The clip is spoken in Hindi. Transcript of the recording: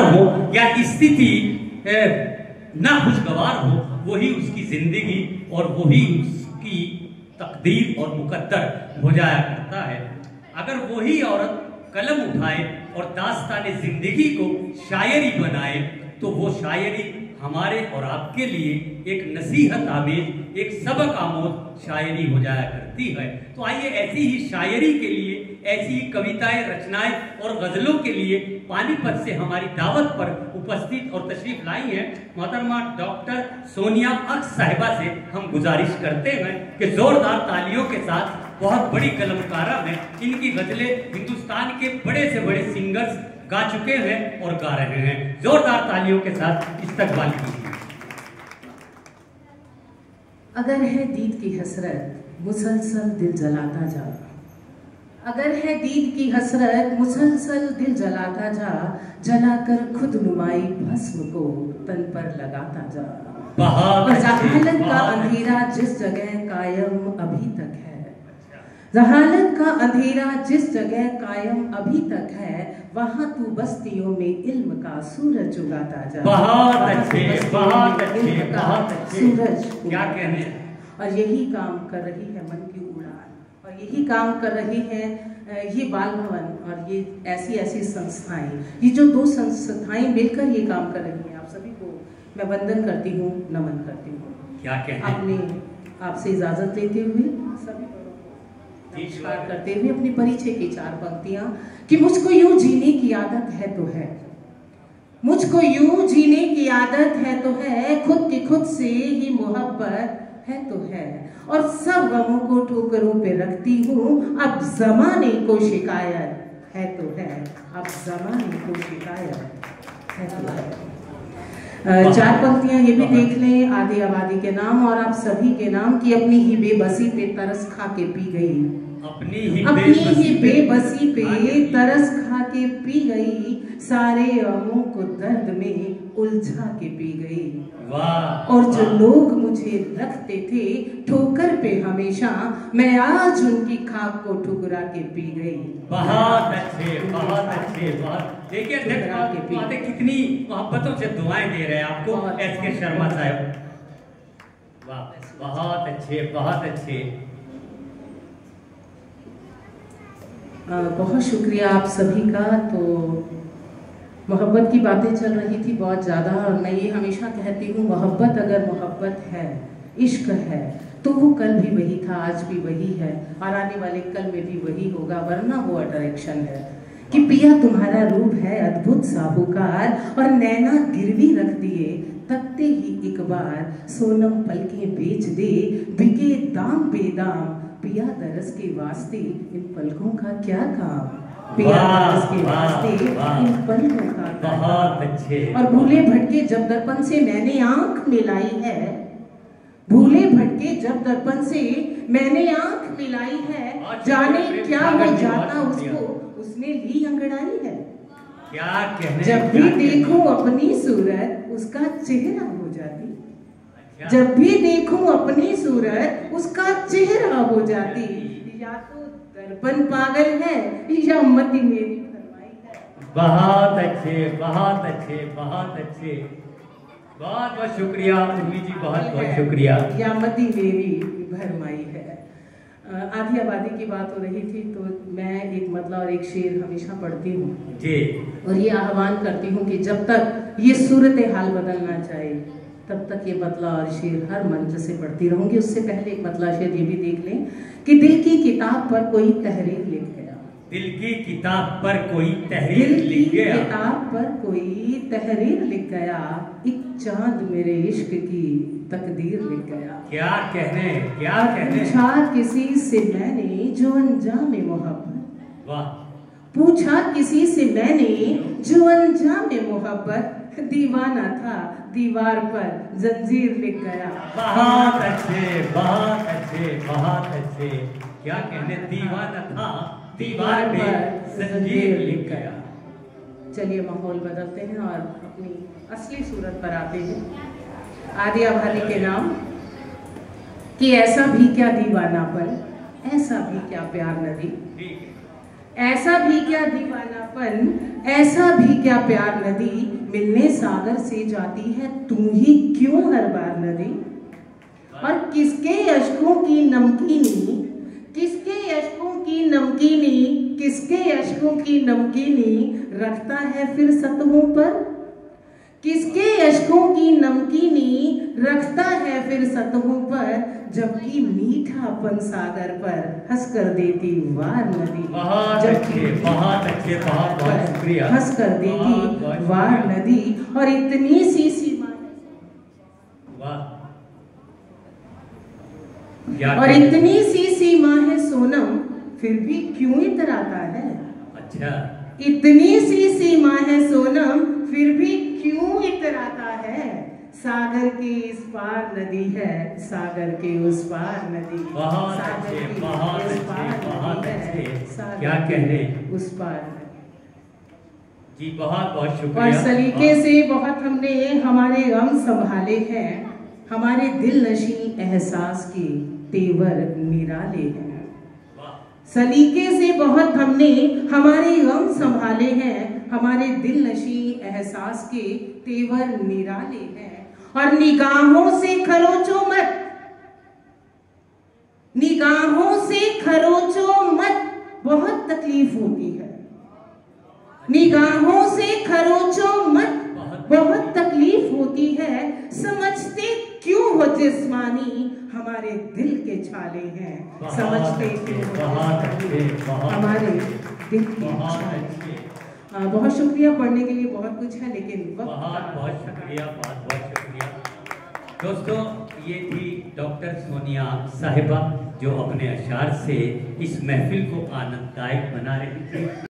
हो या स्थिति ना खुशगवार हो, वही उसकी जिंदगी और वही उसकी तकदीर और मुकद्दर हो जाया करता है। अगर वही औरत कलम उठाए और दास्ताने जिंदगी को शायरी बनाए तो वो शायरी हमारे और आपके लिए एक नसीहत आमेज, एक सबक आमोज शायरी हो जाया करती है। तो आइए ऐसी ही शायरी के लिए, ऐसी ही कविताएं, रचनाएं और गजलों के लिए पानीपत से हमारी दावत पर उपस्थित और तशरीफ लाई हैं मोहतरमा डॉक्टर सोनिया अक्स साहिबा से हम गुजारिश करते हैं कि जोरदार तालियों के साथ, बहुत बड़ी कलमकारा में इनकी गजलें हिंदुस्तान के बड़े से बड़े सिंगर्स गा चुके हैं और गा रहे हैं। जोरदार तालियों के साथ इस्तकबाल कीजिए। अगर है दीद की हसरत मुसलसल दिल जलाता जा, अगर है दीद की हसरत मुसलसल दिल जलाता जा, जलाकर खुद नुमाई भस्म को तन पर लगाता जा। और जहालत का अंधेरा जिस जगह कायम अभी तक है, जहालत का अंधेरा जिस जगह कायम अभी तक है, वहां तू बस्तियों में इल्म का सूरज उगाता जा। बहुत अच्छे, बहुत अच्छे, बहुत अच्छे। सूरज क्या कहने। और यही काम कर रही है मन की उड़ान, और यही काम कर रही है ये बाल भवन और ये ऐसी ऐसी संस्थाएं, ये जो दो संस्थाएं मिलकर ये काम कर रही हैं। आप सभी को मैं वंदन करती हूँ, नमन करती हूँ। क्या कहने। आपने आपसे इजाजत लेते हुए सभी नमस्कार करते हुए अपने परिचय की 4 पंक्तियां कि मुझको यूं जीने की आदत है तो है, मुझको यूं जीने की आदत है तो है, खुद की खुद से ही मोहब्बत है तो है, और सब गमों को ठोकरों पे रखती हूँ, अब जमाने को शिकायत है तो है, अब जमाने को शिकायत है तो है। 4 पंक्तियां ये भी देख लें, आधी आबादी के नाम और आप सभी के नाम की अपनी ही बेबसी पे तरस खा के पी गई, अपनी ही बेबसी पे तरस खा के पी गई, सारे गमों को दर्द में उलझा के पी गई। वाह। और जो लोग मुझे रखते थे ठोकर पे हमेशा, मैं आज उनकी खाक को ठुकरा के पी गई। बहुत अच्छे, बहुत अच्छे, बहुत। देखिए बातें कितनी मोहब्बतों से दुआएं दे रहे हैं आपको एस के शर्मा साहब। वाह, बहुत अच्छे, बहुत अच्छे। बहुत शुक्रिया आप सभी का। तो मोहब्बत की बातें चल रही थी बहुत ज़्यादा, और मैं ये हमेशा कहती हूँ, मोहब्बत अगर मोहब्बत है, इश्क है, तो वो कल भी वही था, आज भी वही है, और आने वाले कल में भी वही होगा, वरना वो अट्रैक्शन है कि पिया तुम्हारा रूप है अद्भुत साहूकार, और नैना गिरवी रख दिए तकते ही एक बार, सोनम पलकें बेच दे बिके दाम बेदाम, पिया दरस के वास्ते इन पलकों का क्या काम, पिया दरस के वास्ते इन पलकों का क्या काम। बहुत अच्छे। और भूले भटके जब दर्पण से मैंने आंख मिलाई है, भूले भटके जब दर्पण से मैंने आंख मिलाई है, जाने क्या हो जाता उसको, उसने ली अंगड़ाई है। क्या कहने। जब भी देखूं अपनी सूरत उसका चेहरा हो जाती, जब भी देखूं अपनी सूरत उसका चेहरा हो जाती, या तो दर्पण पागल है या मति मेरी भरमाई है। बहुत अच्छे, बहुत अच्छे, बहुत अच्छे। बहुत बहुत शुक्रिया उर्मी जी, बहुत बहुत शुक्रिया। या मति मेरी भरमाई है। आधी आबादी की बात हो रही थी, तो मैं एक मतला और एक शेर हमेशा पढ़ती हूँ जी, और ये आह्वान करती हूँ कि जब तक ये सूरत हाल बदलना चाहे तब तक ये मतला और शेर हर मंच से पढ़ती रहूंगी। उससे पहले एक मतला शेर ये भी देख लें कि दिल की किताब पर कोई तहरीर लिख गया, दिल की किताब पर कोई तहरीर लिख गया, किताब पर कोई तहरीर लिख गया, एक चांद मेरे इश्क की तकदीर लिख गया। क्या कहने, क्या कहने। पूछा किसी से मैंने जो अंजाम मोहब्बत, वाह, पूछा किसी से मैंने जो अंजाम मोहब्बत, दीवाना था दीवार पर जंजीर लिख गया। बहुत अच्छे, बहुत अच्छे, बहुत अच्छे। क्या कहने, दीवाना था दीवार पर जंजीर लिख गया। चलिए माहौल बदलते हैं और अपनी असली सूरत पर आते हैं। आदि आबादी के नाम कि ऐसा भी क्या दीवानापन, ऐसा भी क्या प्यार नदी, ऐसा भी क्या दीवानापन, ऐसा भी क्या प्यार नदी, मिलने सागर से जाती है तू ही क्यों हर बार नदी। और किसके अश्कों की नमकीनी, किसके अश्कों की नमकीनी, किसके अश्कों की नमकीनी रखता है फिर सतहों पर, किसके अश्कों की नमकीनी रखता है फिर सतहों पर, जबकि मीठापन सागर पर हंस कर देती वार नदी। बहुत अच्छे, बहुत अच्छे, बहुत बहुत शुक्रिया। हंस कर देती वार नदी। और इतनी सी सीमा, और इतनी सी सीमा है सोनम, फिर भी क्यों इतराता है। अच्छा, इतनी सी सीमा है सोनम, फिर भी क्यों इतराता है। सागर के इस पार नदी है, सागर के उस पार नदी। बहुत अच्छे, बहुत अच्छे, बहुत अच्छे, क्या कह रहे उस पार नदी। जी बहुत बहुत शुक्रिया। और सलीके से बहुत हमने हमारे गम संभाले हैं, हमारे दिल नशी एहसास के तेवर निराले हैं। सलीके से बहुत हमने हमारे गम संभाले हैं, हमारे दिल नशी एहसास के तेवर निराले हैं। और निगाहों से खरोचो मत, निगाहों से खरोचो मत, बहुत तकलीफ होती है। निगाहों से खरोचो मत, बहुत तकलीफ होती है। समझते क्यों हो जिस्मानी, हमारे दिल के छाले हैं। समझते क्यों हमारे दिल के छाले। बहुत शुक्रिया, पढ़ने के लिए बहुत कुछ है लेकिन बहुत बहुत शुक्रिया, बहुत बहुत शुक्रिया। दोस्तों, ये थी डॉक्टर सोनिया साहिबा जो अपने अशार से इस महफिल को आनंददायक बना रही थी।